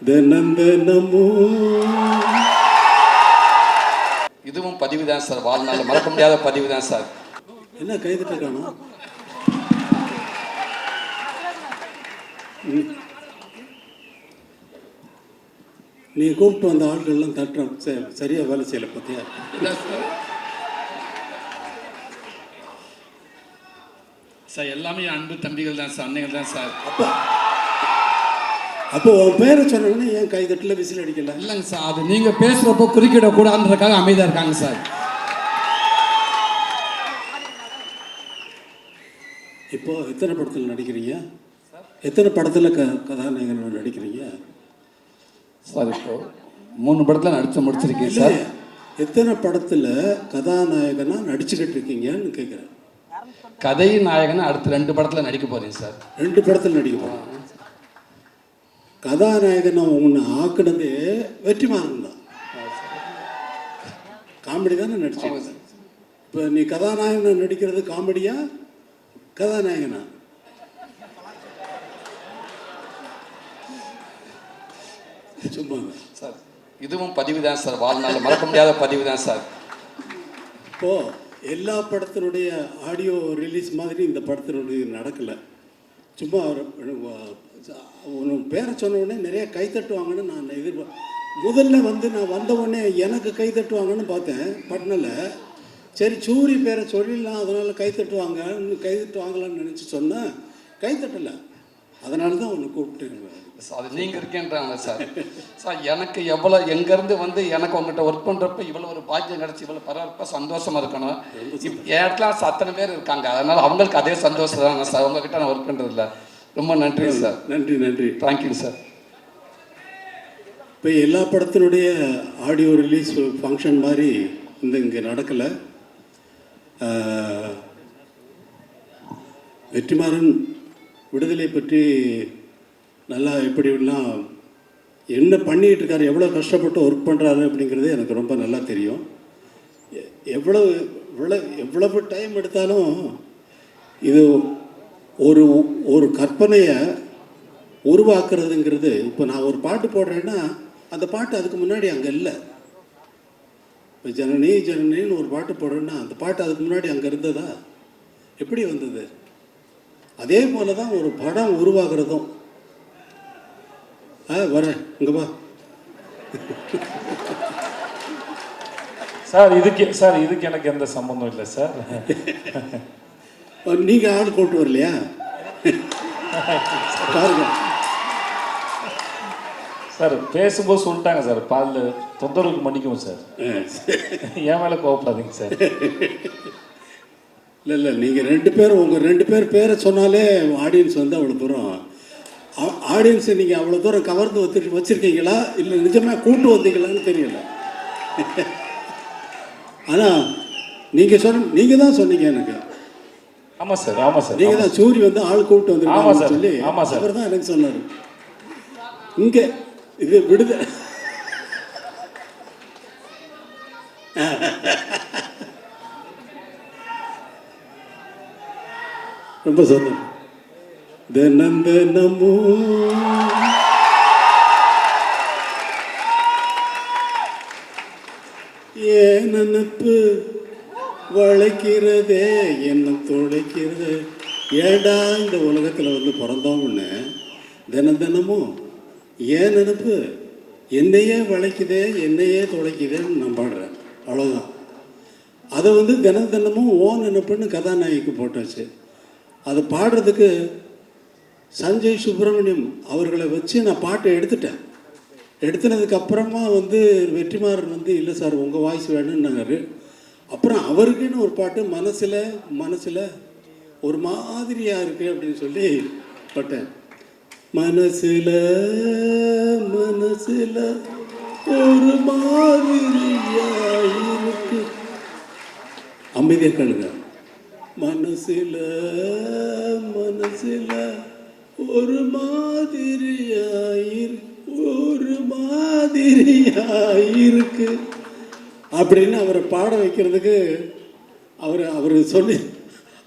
தினம் தினமும். இதுவும் பதிவு தான் சார், வாழ்நாள் மறக்க முடியாத பதிவு தான் சார். என்ன கைதிட்ட காணோம்? நீ கூப்பிட்டு வந்த ஆட்கள்லாம் தட்டுறோம், சரியா வேலை செய்யல பத்தியா? சார் எல்லாமே அன்பு தம்பிகள் தான் சார், அன்னைகள் தான் சார். அப்போ உன் பேரை சொன்னோன்னே ஏன் கைதட்டில் விசில் அடிக்கல? இல்லைங்க சார், அது நீங்கள் பேசுகிறப்போ குறுக்கிடக்கூடாதுன்றதுக்காக அமைதியாக இருக்காங்க சார். இப்போ எத்தனை படத்தில் நடிக்கிறீங்க? எத்தனை படத்தில் கதாநாயகன் நடிக்கிறீங்க சார்? இப்போ 3 படத்தில் நடித்து முடிச்சிருக்கீங்க சார். எத்தனை படத்தில் கதாநாயகனாக நடிச்சுக்கிட்டு இருக்கீங்கன்னு கேட்குறேன். கதை நாயகனை அடுத்து 2 படத்தில் நடிக்க போகிறீங்க சார். 2 படத்தில் நடிக்க போகிறேன். கதாநாயகனை உன்னை ஆக்குனதே வெற்றிமாறன் தான். காமெடி தானே நடிச்சீங்க. இப்போ நீ கதாநாயகனை நடிக்கிறது காமெடியா கதாநாயகனா? சும்மா சார் இதுவும் பதிவு தான் சார், வாழ்நாள் மறக்க முடியாத பதிவு தான் சார். இப்போ எல்லா படத்தினுடைய ஆடியோ ரிலீஸ் மாதிரி இந்த படத்தினுடைய நடக்கலை. சும்மா பேரை சொன்ன உடனே நிறைய கை தட்டுவாங்கன்னு நான் முதல்ல நான் வந்த உடனே எனக்கு கை தட்டுவாங்கன்னு பார்த்தேன் பட்னில். சரி சூரி பேரை சொல்லிடலாம், அதனால் கை தட்டுவாங்களான்னு நினச்சி சொன்னேன். கை தட்டலை, அதனால தான் ஒன்று கூப்பிட்டு. அது நீங்கள் இருக்கேன்றாங்க சார். சார் எனக்கு எவ்வளோ எங்கேருந்து எனக்கு உங்கள்கிட்ட ஒர்க் பண்ணுறப்ப இவ்வளோ ஒரு பாக்கியம் கிடச்சி இவ்வளோ பரவாயில்ல சந்தோஷமாக இருக்கணும். என் இடத்துல அத்தனை பேர் இருக்காங்க, அதனால் அவங்களுக்கு அதே சந்தோஷம் தான் சார். உங்ககிட்ட நான் ஒர்க் பண்ணுறதில்ல. ரொம்ப நன்றி சார். நன்றி. Thank you sir. இப்போ எல்லா படத்தினுடைய ஆடியோ ரிலீஸ் ஃபங்க்ஷன் மாதிரி இங்கே நடக்கலை. வெற்றிமாறன் விடுதலை பற்றி நல்லா எப்படிலாம் என்ன பண்ணிகிட்டு இருக்காரு, எவ்வளோ கஷ்டப்பட்டு ஒர்க் பண்ணுறாரு அப்படிங்கிறது எனக்கு ரொம்ப நல்லா தெரியும். எவ்வளவு டைம் எடுத்தாலும் இது ஒரு கற்பனையை உருவாக்குறதுங்கிறது. இப்போ நான் ஒரு பாட்டு போடுறேன்னா அந்த பாட்டு அதுக்கு முன்னாடி அங்கே இல்லை. இப்போ ஜனனின்னு ஒரு பாட்டு போடுறேன்னா அந்த பாட்டு அதுக்கு முன்னாடி அங்கே இருந்ததா? எப்படி வந்தது? அதே போல தான் ஒரு படம் உருவாகிறதும். வரேன் இங்கே வா சார். இதுக்கு எனக்கு எந்த சம்மந்தம் இல்லை சார். நீங்கள் ஆள் கூப்பிட்டு வரலையா? பாருங்க சார், பேசும்போது சொல்லிட்டாங்க சார், பாலில் தொந்தரவுக்கு மன்னிக்கவும் சார். என் மேலே கோவப்படாதீங்க சார். இல்லை நீங்கள் 2 பேரும் உங்கள் 2 பேர் பேரை சொன்னாலே ஆடியன்ஸ் அவ்வளோ தூரம் ஆடியன்ஸை நீங்கள் அவ்வளோ தூரம் கவர்ந்து வச்சுருக்கீங்களா இல்லை நிஜமாக கூட்டு வந்தீங்களான்னு தெரியல. ஆனால் நீங்கள் தான் சொன்னீங்க எனக்கு. ஆமாம் சார். நீங்கள் தான் சூரி ஆள் கூப்பிட்டு வந்துருக்காங்க சொல்லி. ஆமாம் சார். அவர் தான் எனக்கு சொன்னார். இங்கே இது விடுதலை ரொம்ப சொன்னேன். தினம் தினமும் ஏன் நினப்பு வளைக்கிறதே என்ன துளைக்கிறது. ஏடா இந்த உலகத்தில் பிறந்தோம்னு தினம் தினமும் ஏன் நினப்பு என்னையே வளைக்குதே என்னையே துளைக்குதேன்னு நான் பாடுறேன். அவ்வளோதான். அதை தினம் தினமும் ஓ நினப்புன்னு கதாநாயகிக்கு போட்டாச்சு. அதை பாடுறதுக்கு சஞ்சய் சுப்பிரமணியம் அவர்களை வச்சு நான் பாட்டை எடுத்துனதுக்கப்புறமா வெற்றிமாறன் இல்லை சார் உங்கள் வாய்ஸ் வேணும்னாரு. அப்புறம் அவருக்குன்னு ஒரு பாட்டு மனசில் ஒரு மாதிரியாக இருக்குது அப்படின்னு சொல்லி பாட்டேன். மனசில் ஒரு மாதிரியாக இருக்கு. அமைதியாக கேளுங்க. மனசில் ஒரு மாதிரியாயிருக்கு அப்படின்னு அவரை பாட வைக்கிறதுக்கு அவர் சொல்லி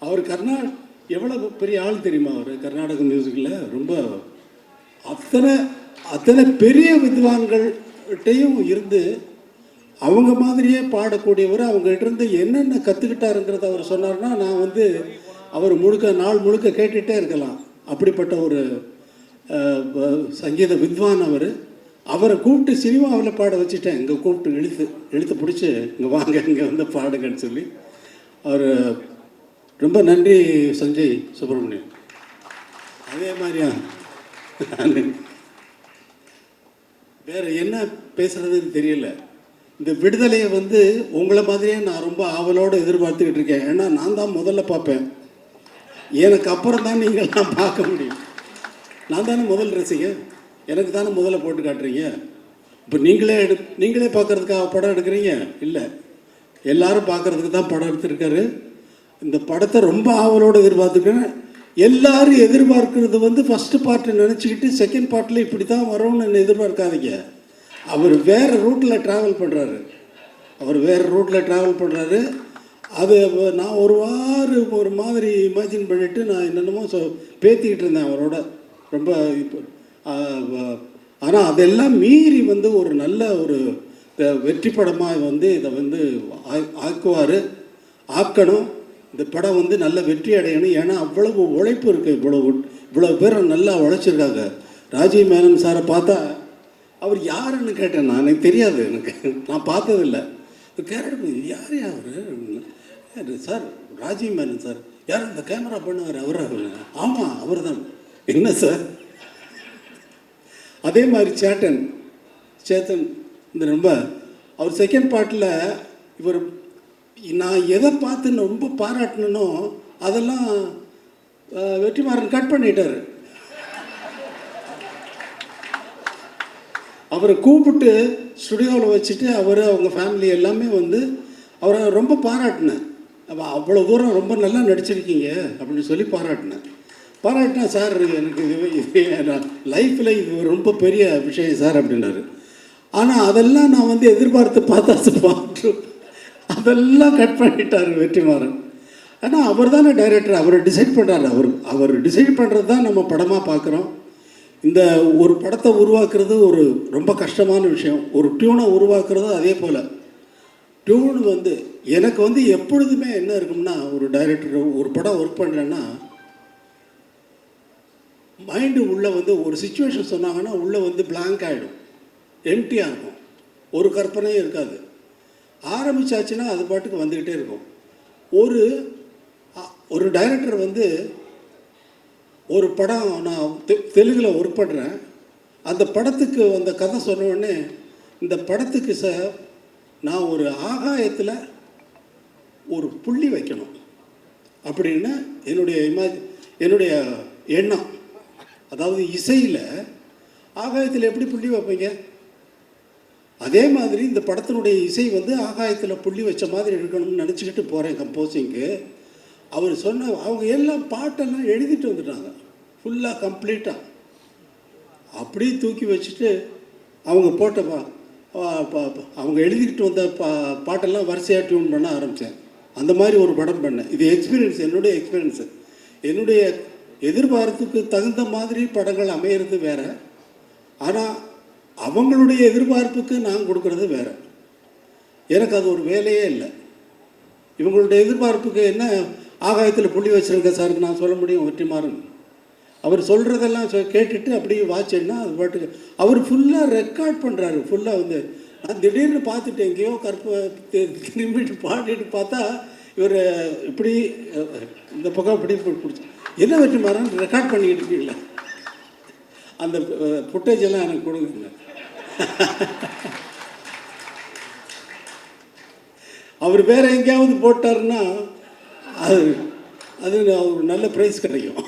அவர் எவ்வளோ பெரிய ஆள் தெரியுமா? அவர் கர்நாடக மியூசிக்கில் ரொம்ப அத்தனை பெரிய வித்வான்கள்கிட்டையும் இருந்து அவங்க மாதிரியே பாடக்கூடியவர். அவங்ககிட்ட இருந்து என்னென்ன கற்றுக்கிட்டாருங்கிறத அவர் சொன்னார்னா நான் வந்து அவர் நாள் முழுக்க கேட்டுகிட்டே இருக்கலாம். அப்படிப்பட்ட ஒரு சங்கீத வித்வான் அவர். அவரை கூப்பிட்டு சினிமாவில் பாட வச்சுட்டேன். இங்கே கூப்பிட்டு இழுத்து பிடிச்சி இங்கே வாங்க, இங்கே வந்து பாடுங்கன்னு சொல்லி. அவர் ரொம்ப நன்றி சஞ்சய் சுப்பிரமணியன். அதே மாதிரியா வேறு என்ன பேசுகிறதுன்னு தெரியல. இந்த விடுதலையை வந்து உங்களை மாதிரியே நான் ரொம்ப ஆவலோடு எதிர்பார்த்துக்கிட்டு இருக்கேன். ஏன்னா நான் தான் முதல்ல பார்ப்பேன். எனக்கு அப்புறம் தான் நீங்கள்லாம் பார்க்க முடியும். நான் தானே முதல் ரசிகன், எனக்கு தானே முதல்ல போட்டு காட்டுறீங்க. இப்போ நீங்களே பார்க்குறதுக்காக படம் எடுக்கிறீங்க இல்லை, எல்லாரும் பார்க்குறதுக்கு தான் படம் எடுத்துருக்காரு. இந்த படத்தை ரொம்ப ஆவலோடு எதிர்பார்த்துருக்கேன். எல்லாரும் எதிர்பார்க்கறது வந்து ஃபஸ்ட்டு பார்ட்டை நினச்சிக்கிட்டு செகண்ட் பார்ட்டில் இப்படி தான் வரும்னு எதிர்பார்க்காதீங்க. அவர் வேறு ரூட்டில் ட்ராவல் பண்ணுறாரு. அது நான் ஒரு மாதிரி இமேஜின் பண்ணிவிட்டு நான் என்னென்னமோ பேத்திக்கிட்டு இருந்தேன் அவரோட ரொம்ப. இப்போ ஆனால் அதெல்லாம் மீறி வந்து ஒரு நல்ல ஒரு வெற்றி படமாக வந்து இதை வந்து ஆக்கணும். இந்த படம் வந்து நல்ல வெற்றி அடையணும். ஏன்னா அவ்வளவு உழைப்பு இருக்குது. இவ்வளவு பேர் நல்லா உழைச்சிருக்காங்க. ராஜீவ் மேனன் சாரை பார்த்தா அவர் யாருன்னு கேட்டேன். நான் எனக்கு தெரியாது, நான் பார்த்ததில்லை. கேரட் யார் அவர் சார்? ராஜீவ் மேனன் சார். யார் இந்த கேமரா பண்ணுவார்? அவர் ஆமாம் அவர் தான். என்ன சார்? அதே மாதிரி சேத்தன் இந்த ரொம்ப அவர் செகண்ட் பார்ட்டில் இவர் நான் எதை பார்த்து ரொம்ப பாராட்டணுனோ அதெல்லாம் வெற்றிமாறன் கட் பண்ணிட்டார். அவரை கூப்பிட்டு ஸ்டுடியோவில் வச்சுட்டு அவங்க ஃபேமிலி எல்லாமே வந்து அவரை ரொம்ப பாராட்டினேன். அவ்வளோ தூரம் ரொம்ப நல்லா நடிச்சிருக்கீங்க அப்படின்னு சொல்லி பாராட்டினா சார் எனக்கு இது லைஃப்பில் இது ரொம்ப பெரிய விஷயம் சார் அப்படின்னாரு. ஆனால் அதெல்லாம் நான் வந்து எதிர்பார்த்து அதெல்லாம் கட் பண்ணிட்டார் வெற்றிமாறன். ஆனால் அவர் தானே டைரக்டர், அவர் டிசைட் பண்ணுறாரு. அவர் டிசைட் பண்ணுறது தான் நம்ம படமாக பார்க்குறோம். இந்த ஒரு படத்தை உருவாக்குறது ஒரு ரொம்ப கஷ்டமான விஷயம். ஒரு டியூனை உருவாக்குறது அதே போல். டியூன் வந்து எனக்கு வந்து எப்பொழுதுமே என்ன இருக்கும்னா, ஒரு டைரக்டர் ஒரு படம் ஒர்க் பண்ணுறேன்னா மைண்டு உள்ளே வந்து ஒரு சுச்சுவேஷன் சொன்னாங்கன்னா உள்ளே வந்து பிளாங்க் ஆகிடும், எம்டியாக இருக்கும், ஒரு கற்பனையும் இருக்காது. ஆரம்பித்தாச்சுன்னா அது பாட்டுக்கு வந்துக்கிட்டே இருக்கும். ஒரு டைரக்டர் வந்து ஒரு படம் நான் தெலுங்கில் ஒர்க் பண்ணுறேன். அந்த படத்துக்கு அந்த கதை சொன்ன உடனே இந்த படத்துக்கு சார் நான் ஒரு ஆகாயத்தில் ஒரு புள்ளி வைக்கணும் அப்படின்னு என்னுடைய எண்ணம். அதாவது இசையில் ஆகாயத்தில் எப்படி புள்ளி வைப்பீங்க? அதே மாதிரி இந்த படத்தினுடைய இசை வந்து ஆகாயத்தில் புள்ளி வச்ச மாதிரி இருக்கணும்னு நினச்சிக்கிட்டு போகிறேன் கம்போசிங்க்கு. அவர் அவங்க எல்லாம் பாட்டெல்லாம் எழுதிட்டு வந்துட்டாங்க ஃபுல்லாக கம்ப்ளீட்டாக. அப்படியே தூக்கி வச்சுட்டு அவங்க அவங்க எழுதிக்கிட்டு வந்த பாட்டெல்லாம் வரிசையாக டியூன் பண்ண ஆரம்பித்தேன். அந்த மாதிரி ஒரு படம் பண்ணேன். இது என்னுடைய எக்ஸ்பீரியன்ஸு. என்னுடைய எதிர்பார்ப்புக்கு தகுந்த மாதிரி படங்கள் அமையிறது வேறு. ஆனால் அவங்களுடைய எதிர்பார்ப்புக்கு நான் கொடுக்குறது வேறு. எனக்கு அது ஒரு வேலையே இல்லை. இவங்களுடைய எதிர்பார்ப்புக்கு என்ன ஆகாயத்தில் புள்ளி வச்சுருக்க சாருக்கு நான் சொல்ல முடியும் வெற்றிமாறன். அவர் சொல்கிறதெல்லாம் கேட்டுட்டு அப்படியே வாட்சேன்னா அது பாட்டுக்கு அவர் ஃபுல்லாக ரெக்கார்ட் பண்ணுறாரு. ஃபுல்லாக வந்து நான் திடீர்னு பார்த்துட்டு எங்கேயோ திரும்பிட்டு பாடிட்டு பார்த்தா இவர் இப்படி இந்த பக்கம் இப்படி பிடிச்சி என்ன வெற்றிமாறன் ரெக்கார்ட் பண்ணிக்கிட்டு இருக்கீங்களா? அந்த ஃபுட்டேஜ் எல்லாம் எனக்கு கொடுங்க. அவர் வேற எங்கேயாவது போட்டாருன்னா அது ஒரு நல்ல ப்ரைஸ் கிடைக்கும்.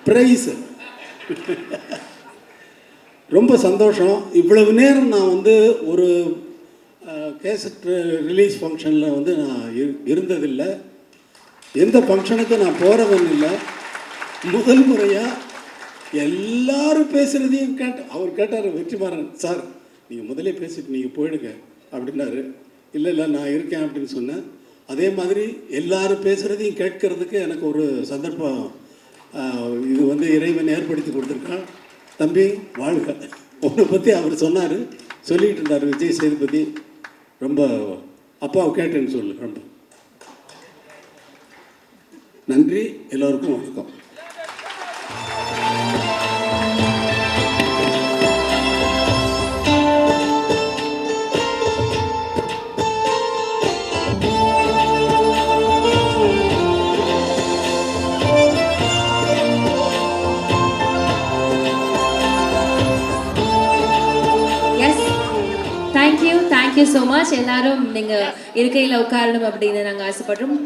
ப்ரைஸு ரொம்ப சந்தோஷம். இவ்வளவு நேரம் நான் வந்து ஒரு கேசட் ரிலீஸ் ஃபங்க்ஷனில் வந்து நான் இருந்ததில்லை. எந்த ஃபங்க்ஷனுக்கும் நான் போகிறவன் இல்லை. முதல் முறையாக எல்லாரும் பேசுகிறதையும் அவர் கேட்டார் வெற்றிமாறன் சார் நீங்கள் முதலே பேசிட்டு நீங்கள் போயிடுங்க அப்படின்னாரு. இல்லை நான் இருக்கேன் அப்படின்னு சொன்னேன். அதே மாதிரி எல்லாரும் பேசுகிறதையும் கேட்கறதுக்கு எனக்கு ஒரு சந்தர்ப்பம் இது வந்து இறைவன் ஏற்படுத்தி கொடுத்துருக்கான். தம்பி வாழ்க. உன்னை பற்றி அவர் சொன்னார், சொல்லிகிட்டு இருந்தார் விஜய் சேதுபதி. ரொம்ப அப்பாவை கேட்டேன்னு சொல்லு. ரொம்ப நன்றி. எல்லோருக்கும் வணக்கம். Thank you so much. எல்லாரும் நீங்கள் இருக்கையில் உட்காரணும் அப்படின்னு நாங்கள் ஆசைப்படுறோம்.